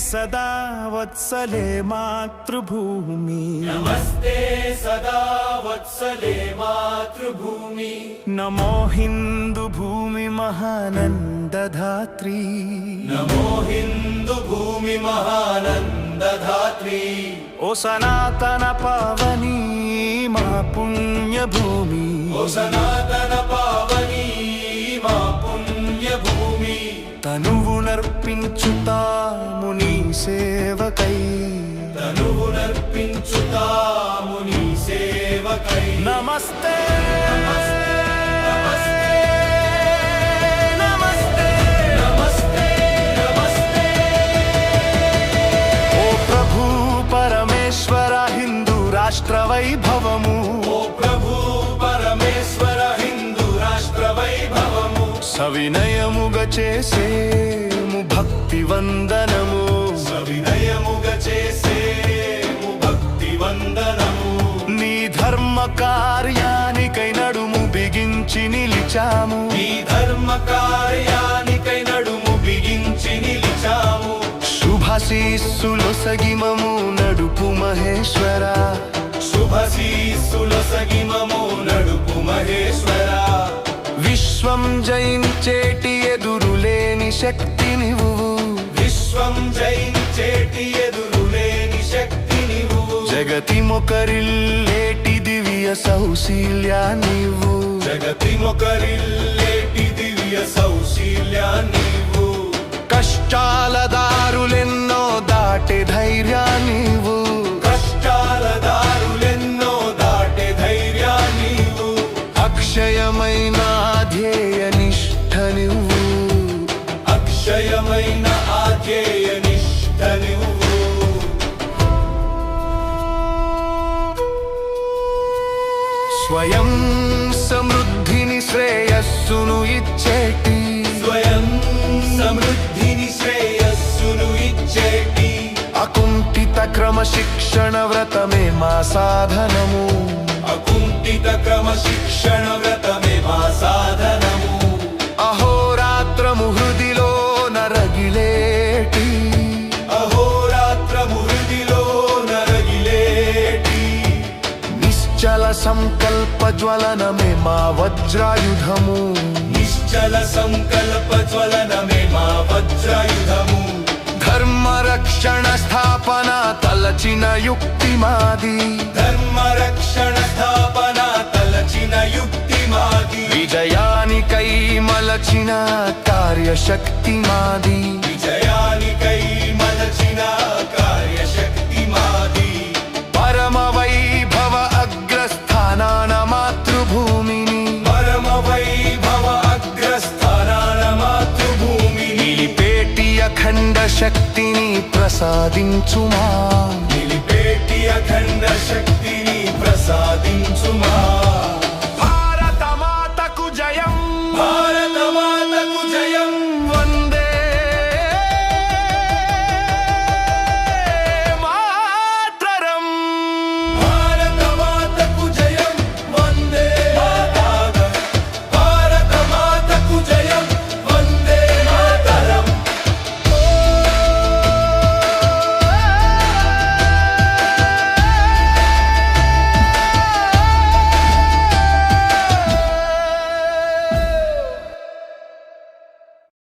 సదా వత్సలే మాతృభూమి నమస్తే సదా వత్సలే మాతృభూమి నమో హిందూ భూమి మహానందధాత్రీ నమో హిందూ భూమి మహానందధాత్రీ ఓ సనాతన పావని మా పుణ్యభూమి ఓ సనాతన పావని మా పుణ్యభూమి తనువునర్పించుతాము నీ సేవకై తనువునర్పించుతాము నీ సేవకై నమస్తే రాష్ట్ర వైభవము ఓ ప్రభు పరమేశ్వర హిందూ రాష్ట్ర వైభవము సవినయముగా చేసేము భక్తి వందనము సవినయముగా చేసేము భక్తి వందనము నీ ధర్మ కార్యానికై నడుము బిగించి నిలిచాము నీ ధర్మ కార్యానికై నడుము బిగించి నిలిచాము శుభాశీస్సులొసగి మము నడుపు మహేశ్వర శుభాశీస్సులొసగి మము నడుపు మహేశ్వర విశ్వం జయించేటి ఎదురులేని శక్తి నీవు విశ్వం జయించేటి ఎదురులేని శక్తి నీవు జగతి మొకరిల్లేటి దివ్య సౌశీల్యా నీవు జగతి మొకరిల్లేటి దివ్య సౌశీల్యా నీవు కష్టాల దారులెన్నో దాటే ధైర్యా నీవు కష్టాల దారులెన్నో దాటే ధైర్యా నీవు అక్షయమైన ధ్యేయ నిష్ఠ నువ్వు అక్షయమైన ఆధ్యేయ నిష్ఠ నువ్వు స్వయం సమృద్ధిని శ్రేయస్సును ఇచ్చేటి స్వయం సమృద్ధిని శ్రేయస్సును ఇచ్చేటి అకుంఠిత క్రమశిక్షణ వ్రతమే మా సాధనము అకుంఠిత క్రమశిక్షణ వ్రతమే మా సాధనము అహోరాత్రము హృదిలో నరగిలేటి అహోరాత్రము హృదిలో నరగిలేటి నిశ్చల సంకల్ప జ్వలనమే మా వజ్రాయుధము నిశ్చల సంకల్ప జ్వలనమే మా వజ్రాయుధము ధర్మ రక్షణ స్థాపన తలచిన యుక్తి మాది ధర్మ రక్షణ స్థాపన తలచిన యుక్తి మాది విజయానికై మలచిన కార్యశక్తి మాది విజయానికై మలచిన కార్యశక్తి మాది పరమ వైభవ అగ్రస్థానాన మాతృభూమిని పరమ వైభవ అగ్రస్థానాన మాతృభూమిని నిలిపేటి అఖండ శక్తిని ప్రసాదించుమా నిలిపేటి అఖండ శక్తిని ప్రసాదించుమా